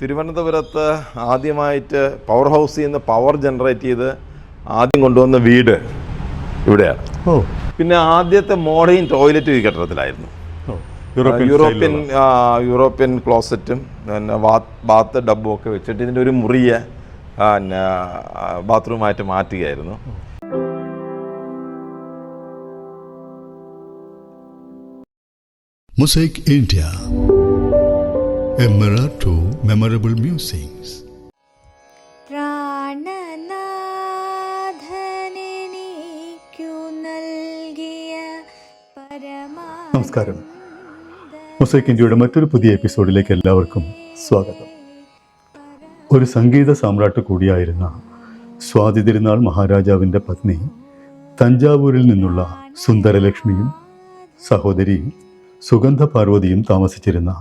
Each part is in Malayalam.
തിരുവനന്തപുരത്ത് ആദ്യമായിട്ട് പവർ ഹൗസിൽ നിന്ന് പവർ ജനറേറ്റ് ചെയ്ത് ആദ്യം കൊണ്ടുവന്ന വീട് ഇവിടെയാണ്. പിന്നെ ആദ്യത്തെ മോഡേൺ ടോയ്ലറ്റ് ഈ കെട്ടിടത്തിലായിരുന്നു. യൂറോപ്യൻ ക്ലോസറ്റും പിന്നെ ബാത്ത് ഡബ്ബും ഒക്കെ വെച്ചിട്ട് ഇതിൻ്റെ ഒരു മുറിയെ പിന്നെ ബാത്റൂമായിട്ട് മാറ്റുകയായിരുന്നു. Mosaic India, a mirror to memorable musings. നമസ്കാരം. മൊസൈക് ഇന്ത്യയുടെ മറ്റൊരു പുതിയ എപ്പിസോഡിലേക്ക് എല്ലാവർക്കും സ്വാഗതം. ഒരു സംഗീത സാമ്രാട്ട് കൂടിയായിരുന്ന സ്വാതി തിരുനാൾ മഹാരാജാവിൻ്റെ പത്നി തഞ്ചാവൂരിൽ നിന്നുള്ള സുന്ദരലക്ഷ്മിയും സഹോദരിയും സുഗന്ധ പാർവതിയും താമസിച്ചിരുന്ന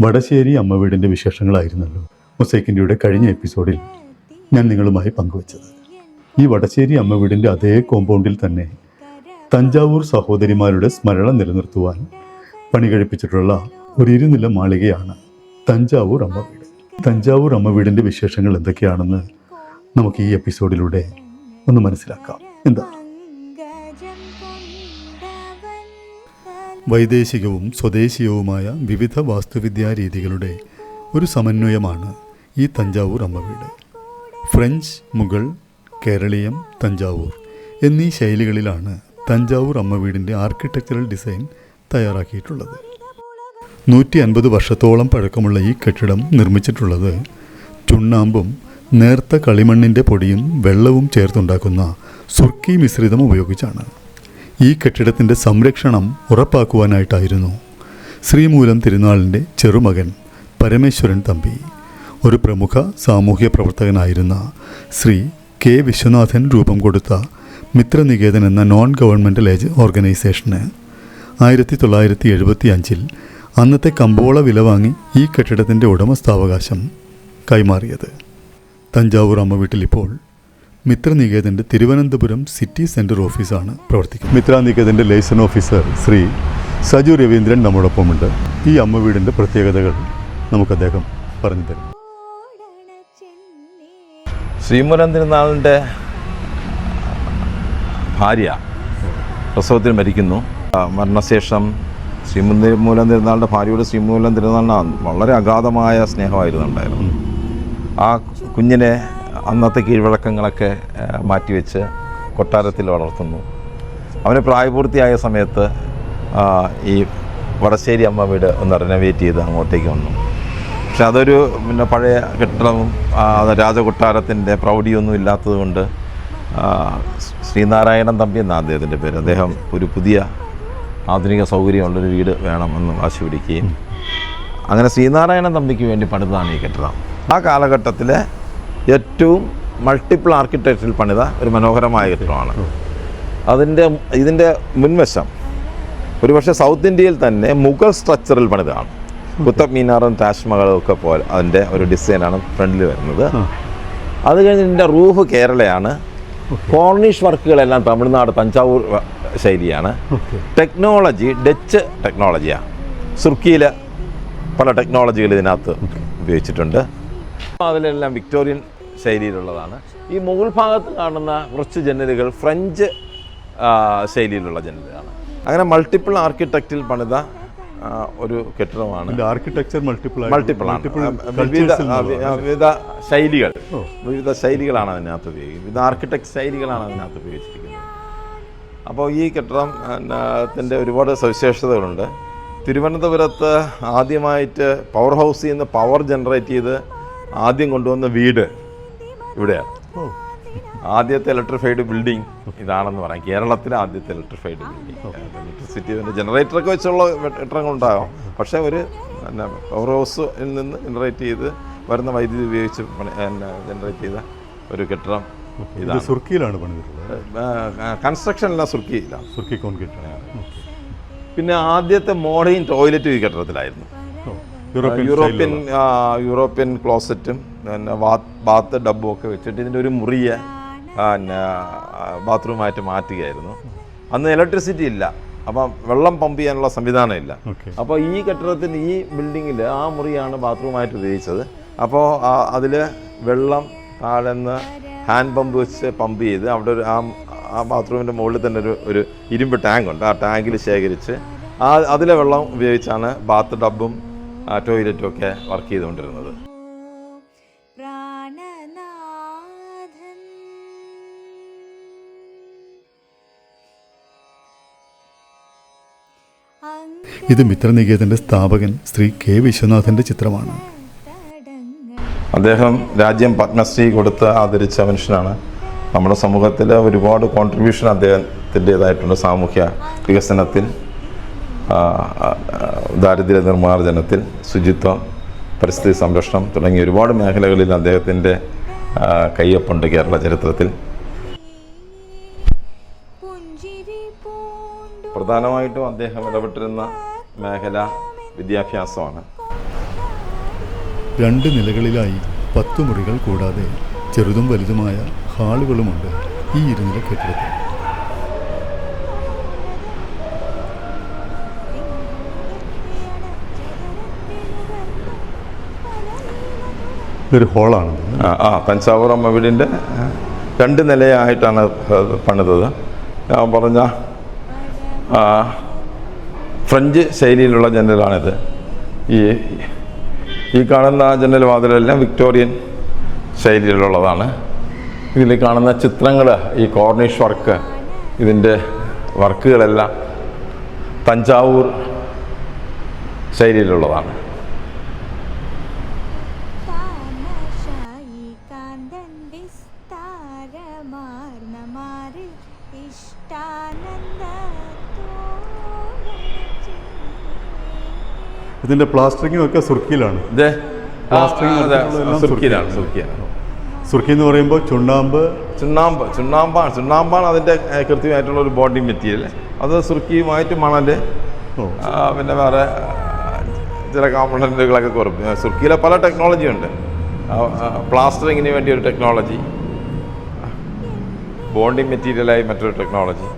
വടശ്ശേരി അമ്മ വീടിൻ്റെ വിശേഷങ്ങളായിരുന്നല്ലോ മൊസൈക് ഇന്ത്യയുടെ കഴിഞ്ഞ എപ്പിസോഡിൽ ഞാൻ നിങ്ങളുമായി പങ്കുവച്ചത്. ഈ വടശ്ശേരി അമ്മ വീടിൻ്റെ അതേ കോമ്പൗണ്ടിൽ തന്നെ തഞ്ചാവൂർ സഹോദരിമാരുടെ സ്മരണ നിലനിർത്തുവാൻ പണി കഴിപ്പിച്ചിട്ടുള്ള ഒരു ഇരുനില മാളികയാണ് തഞ്ചാവൂർ അമ്മ വീട്. തഞ്ചാവൂർ അമ്മ വീടിൻ്റെ വിശേഷങ്ങൾ എന്തൊക്കെയാണെന്ന് നമുക്ക് ഈ എപ്പിസോഡിലൂടെ ഒന്ന് മനസ്സിലാക്കാം. എന്താ, വൈദേശികവും സ്വദേശീയവുമായ വിവിധ വാസ്തുവിദ്യാ രീതികളുടെ ഒരു സമന്വയമാണ് ഈ തഞ്ചാവൂർ അമ്മ വീട്. ഫ്രഞ്ച്, മുഗൾ, കേരളീയം, തഞ്ചാവൂർ എന്നീ ശൈലികളിലാണ് തഞ്ചാവൂർ അമ്മ വീടിൻ്റെ ആർക്കിടെക്ചറൽ ഡിസൈൻ തയ്യാറാക്കിയിട്ടുള്ളത്. 150 വർഷത്തോളം പഴക്കമുള്ള ഈ കെട്ടിടം നിർമ്മിച്ചിട്ടുള്ളത് ചുണ്ണാമ്പും നേർത്ത കളിമണ്ണിൻ്റെ പൊടിയും വെള്ളവും ചേർത്തുണ്ടാക്കുന്ന സുർക്കി മിശ്രിതം ഉപയോഗിച്ചാണ്. ഈ കെട്ടിടത്തിൻ്റെ സംരക്ഷണം ഉറപ്പാക്കുവാനായിട്ടായിരുന്നു ശ്രീമൂലം തിരുനാളിൻ്റെ ചെറുമകൻ പരമേശ്വരൻ തമ്പി, ഒരു പ്രമുഖ സാമൂഹ്യ പ്രവർത്തകനായിരുന്ന ശ്രീ കെ വിശ്വനാഥൻ രൂപം കൊടുത്ത മിത്രനികേതൻ എന്ന നോൺ ഗവൺമെൻറ്റൽ ഓർഗനൈസേഷന് 1975 അന്നത്തെ കമ്പോള വില വാങ്ങി ഈ കെട്ടിടത്തിൻ്റെ ഉടമസ്ഥാവകാശം കൈമാറിയത്. തഞ്ചാവൂർ അമ്മ വീട്ടിൽ ഇപ്പോൾ മിത്രനികേതൻ്റെ തിരുവനന്തപുരം സിറ്റി സെൻറ്റർ ഓഫീസാണ് പ്രവർത്തിക്കുന്നത്. മിത്രനികേതൻ്റെ ലൈസൺ ഓഫീസർ ശ്രീ സജു രവീന്ദ്രൻ നമ്മോടൊപ്പമുണ്ട്. ഈ അമ്മ വീടിൻ്റെ പ്രത്യേകതകൾ നമുക്ക് അദ്ദേഹം പറഞ്ഞു തരും. ശ്രീമൂലം തിരുനാളിൻ്റെ ഭാര്യ പ്രസവത്തിൽ മരിക്കുന്നു. മരണശേഷം ശ്രീമൂലം തിരുനാളിൻ്റെ ഭാര്യയോട് ശ്രീമൂലം തിരുനാളിന് വളരെ അഗാധമായ സ്നേഹമായിരുന്നു ഉണ്ടായിരുന്നു. ആ കുഞ്ഞിനെ അന്നത്തെ കീഴ്വഴക്കങ്ങളൊക്കെ മാറ്റിവെച്ച് കൊട്ടാരത്തിൽ വളർത്തുന്നു. അവന് പ്രായപൂർത്തിയായ സമയത്ത് ഈ വടശ്ശേരി അമ്മ വീട് ഒന്ന് റിനോവേറ്റ് ചെയ്ത് അങ്ങോട്ടേക്ക് വന്നു. പക്ഷെ അതൊരു പിന്നെ പഴയ കെട്ടിടവും രാജകൊട്ടാരത്തിൻ്റെ പ്രൗഢിയൊന്നും ഇല്ലാത്തത് കൊണ്ട് ശ്രീനാരായണൻ തമ്പി എന്നാണ് അദ്ദേഹത്തിൻ്റെ പേര്. അദ്ദേഹം ഒരു പുതിയ ആധുനിക സൗകര്യമുള്ളൊരു വീട് വേണമെന്ന് വാശി പിടിക്കുകയും അങ്ങനെ ശ്രീനാരായണൻ തമ്പിക്ക് വേണ്ടി പണിതാണ് ഈ കെട്ടിടം. ആ കാലഘട്ടത്തിലെ ഏറ്റവും മൾട്ടിപ്പിൾ ആർക്കിടെക്ചറിൽ പണിത ഒരു മനോഹരമായ കെട്ടിടമാണ്. ഇതിൻ്റെ മുൻവശം ഒരുപക്ഷെ സൗത്ത് ഇന്ത്യയിൽ തന്നെ മുഗൾ സ്ട്രക്ചറിൽ പണിതാണ്. കുത്തബ് മീനാറും താജ്മഹലും ഒക്കെ പോലെ അതിൻ്റെ ഒരു ഡിസൈനാണ് ഫ്രണ്ടിൽ വരുന്നത്. അത് കഴിഞ്ഞ് ഇതിൻ്റെ റൂഫ് കേരളയാണ്. കോർണിഷ് വർക്കുകളെല്ലാം തമിഴ്നാട് തഞ്ചാവൂർ ശൈലിയാണ്. Technology Dutch ടെക്നോളജിയാണ്. സുർക്കിയിൽ പല ടെക്നോളജികൾ ഇതിനകത്ത് ഉപയോഗിച്ചിട്ടുണ്ട്. അതിലെല്ലാം വിക്ടോറിയൻ ശൈലിയിലുള്ളതാണ്. ഈ മുകൾ ഭാഗത്ത് കാണുന്ന കുറച്ച് ജനലുകൾ ഫ്രഞ്ച് ശൈലിയിലുള്ള ജനലുകളാണ്. അങ്ങനെ മൾട്ടിപ്പിൾ ആർക്കിടെക്റ്റിൽ പണിത ഒരു കെട്ടിടമാണ്. ആർക്കിടെക്ചർ മൾട്ടിപ്പിളാണ്. വിവിധ ശൈലികളാണ് അതിനകത്ത് ഉപയോഗിക്കുന്നത്. വിവിധ ആർക്കിടെക്ട് ശൈലികളാണ് അതിനകത്ത് ഉപയോഗിച്ചിരിക്കുന്നത്. അപ്പോൾ ഈ കെട്ടിടത്തിൻ്റെ ഒരുപാട് സവിശേഷതകളുണ്ട്. തിരുവനന്തപുരത്ത് ആദ്യമായിട്ട് പവർ ഹൗസിൽ നിന്ന് പവർ ജനറേറ്റ് ചെയ്ത് ആദ്യം കൊണ്ടുവന്ന വീട് ഇവിടെയാണ്. ആദ്യത്തെ ഇലക്ട്രിഫൈഡ് ബിൽഡിംഗ് ഇതാണെന്ന് പറയാം. കേരളത്തിലെ ആദ്യത്തെ ഇലക്ട്രിഫൈഡ് ബിൽഡിംഗ്. ഇലക്ട്രിസിറ്റി ജനറേറ്ററൊക്കെ വെച്ചുള്ള കെട്ടിടങ്ങളുണ്ടാകാം, പക്ഷേ ഒരു പവർ ഹൗസിൽ നിന്ന് ജനറേറ്റ് ചെയ്ത് വരുന്ന വൈദ്യുതി ഉപയോഗിച്ച് ജനറേറ്റ് ചെയ്ത ഒരു കെട്ടിടം ഇതാണ്. സുർക്കിയിലാണ് പണിതിട്ടുള്ളത്. കൺസ്ട്രക്ഷനെല്ലാം സുർക്കിയിലാണ്. സുർക്കി കോൺക്രീറ്റ്. പിന്നെ ആദ്യത്തെ മോഡേൺ ടോയ്ലറ്റ് ഈ കെട്ടിടത്തിലായിരുന്നു. യൂറോപ്യൻ ക്ലോസറ്റും പിന്നെ ബാത്ത് ഡബ്ബും ഒക്കെ വെച്ചിട്ട് ഇതിൻ്റെ ഒരു മുറിയെ ബാത്റൂമായിട്ട് മാറ്റുകയായിരുന്നു. അന്ന് ഇലക്ട്രിസിറ്റി ഇല്ല, അപ്പം വെള്ളം പമ്പ് ചെയ്യാനുള്ള സംവിധാനം ഇല്ല. അപ്പോൾ ഈ കെട്ടിടത്തിന് ഈ ബിൽഡിങ്ങിൽ ആ മുറിയാണ് ബാത്റൂമായിട്ട് ഉപയോഗിച്ചത്. അപ്പോൾ അതിൽ വെള്ളം താഴെന്ന് ഹാൻഡ് പമ്പ് വെച്ച് പമ്പ് ചെയ്ത് അവിടെ ഒരു ആ ബാത്റൂമിൻ്റെ മുകളിൽ തന്നെ ഒരു ഇരുമ്പ് ടാങ്ക് ഉണ്ട്. ആ ടാങ്കിൽ ശേഖരിച്ച് അതിലെ വെള്ളം ഉപയോഗിച്ചാണ് ബാത്ത് ടബും ടോയ്ലറ്റും ഒക്കെ വർക്ക് ചെയ്തുകൊണ്ടിരുന്നത്. ഇത് മിത്രനികേതൻ്റെ സ്ഥാപകൻ ശ്രീ കെ വിശ്വനാഥൻ്റെ ചിത്രമാണ്. അദ്ദേഹം രാജ്യം പത്മശ്രീ കൊടുത്ത് ആദരിച്ച മനുഷ്യനാണ്. നമ്മുടെ സമൂഹത്തിൽ ഒരുപാട് കോൺട്രിബ്യൂഷൻ അദ്ദേഹത്തിൻ്റേതായിട്ടുണ്ട്. സാമൂഹ്യ വികസനത്തിൽ, ദാരിദ്ര്യ നിർമ്മാർജ്ജനത്തിൽ, ശുചിത്വം, പരിസ്ഥിതി സംരക്ഷണം തുടങ്ങിയ ഒരുപാട് മേഖലകളിൽ അദ്ദേഹത്തിൻ്റെ കയ്യൊപ്പുണ്ട് കേരള ചരിത്രത്തിൽ. പ്രധാനമായിട്ടും അദ്ദേഹം ഇടപെട്ടിരുന്ന മേഖല വിദ്യാഭ്യാസമാണ്. 2 നിലകളിലായി 10 മുറികൾ കൂടാതെ ചെറുതും വലുതുമായ ഹാളുകളുമുണ്ട് ഈ ഇരുനില കെട്ടിടത്തിൽ. ഇതൊരു ഹോളാണ്. തഞ്ചാവൂർ അമ്മ വീടിൻ്റെ 2 നിലയായിട്ടാണ് പണിതത്. ഞാൻ പറഞ്ഞ ഫ്രഞ്ച് ശൈലിയിലുള്ള ജനലാണിത്. ഈ കാണുന്ന ജനൽ വാതിലെല്ലാം വിക്ടോറിയൻ ശൈലിയിലുള്ളതാണ്. ഇതിൽ കാണുന്ന ചിത്രങ്ങൾ, ഈ കോർണിഷ് വർക്ക്, ഇതിൻ്റെ വർക്കുകളെല്ലാം തഞ്ചാവൂർ ശൈലിയിലുള്ളതാണ്. ഇതിൻ്റെ പ്ലാസ്റ്ററിങ്ങും ഒക്കെ സുർക്കിയിലാണ്. സുർക്കി എന്ന് പറയുമ്പോൾ ചുണ്ണാമ്പാണ് അതിൻ്റെ കൃത്യമായിട്ടുള്ള ഒരു ബോഡി മെറ്റീരിയൽ. അത് സുർക്കിയുമായിട്ട് മണൽ, പിന്നെ വേറെ ചില കോമ്പണൻറ്റുകളൊക്കെ കുറവ്. സുർക്കിയിലെ പല ടെക്നോളജി ഉണ്ട്. പ്ലാസ്റ്ററിങ്ങിന് വേണ്ടി ഒരു ടെക്നോളജി, ബോണ്ടിങ് മെറ്റീരിയലായി മറ്റൊരു ടെക്നോളജി.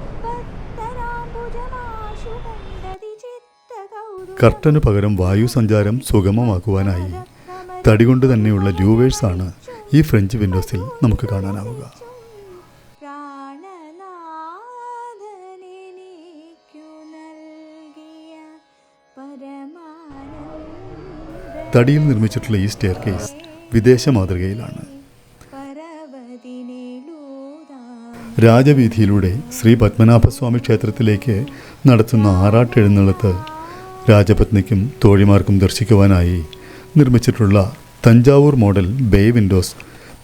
കർട്ടന് പകരം വായു സഞ്ചാരം സുഗമമാക്കുവാനായി തടികൊണ്ട് തന്നെയുള്ള ലൂവേഴ്സാണ് ഈ ഫ്രഞ്ച് വിൻഡോസിൽ നമുക്ക് കാണാനാവുക. തടിയിൽ നിർമ്മിച്ചിട്ടുള്ള ഈ സ്റ്റെയർ കേസ് വിദേശ മാതൃകയിലാണ്. രാജവീഥിയിലൂടെ ശ്രീ പത്മനാഭസ്വാമി ക്ഷേത്രത്തിലേക്ക് നടത്തുന്ന ആറാട്ടെഴുന്നള്ളത്ത് രാജപത്നിക്കും തോഴിമാർക്കും ദർശിക്കുവാനായി നിർമ്മിച്ചിട്ടുള്ള തഞ്ചാവൂർ മോഡൽ ബേ വിൻഡോസ്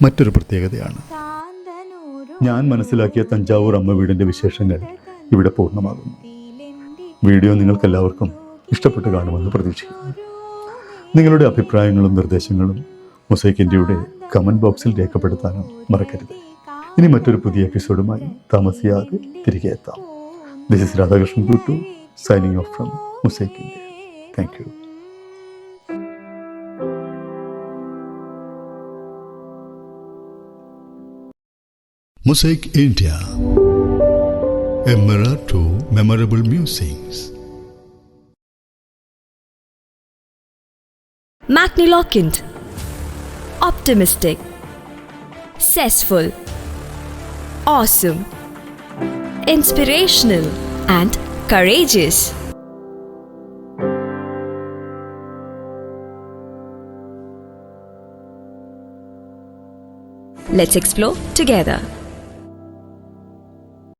മറ്റൊരു പ്രത്യേകതയാണ്. ഞാൻ മനസ്സിലാക്കിയ തഞ്ചാവൂർ അമ്മ വീടിൻ്റെ വിശേഷങ്ങൾ ഇവിടെ പൂർണ്ണമാകുന്നു. വീഡിയോ നിങ്ങൾക്കെല്ലാവർക്കും ഇഷ്ടപ്പെട്ട് കാണുമെന്ന് പ്രതീക്ഷിക്കുന്നു. നിങ്ങളുടെ അഭിപ്രായങ്ങളും നിർദ്ദേശങ്ങളും മൊസൈക്ക് ഇന്ത്യയുടെ കമൻറ്റ് ബോക്സിൽ രേഖപ്പെടുത്താനും മറക്കരുത്. ഇനി മറ്റൊരു പുതിയ എപ്പിസോഡുമായി താമസിയാതെ തിരികെ എത്താം. This is Radhakrishnan Kuttu signing off from Mosaic India. Thank you. Mosaic India, a mirror to memorable musings. Macne Lockint. Optimistic, zestful, awesome, inspirational and courageous. Let's explore together.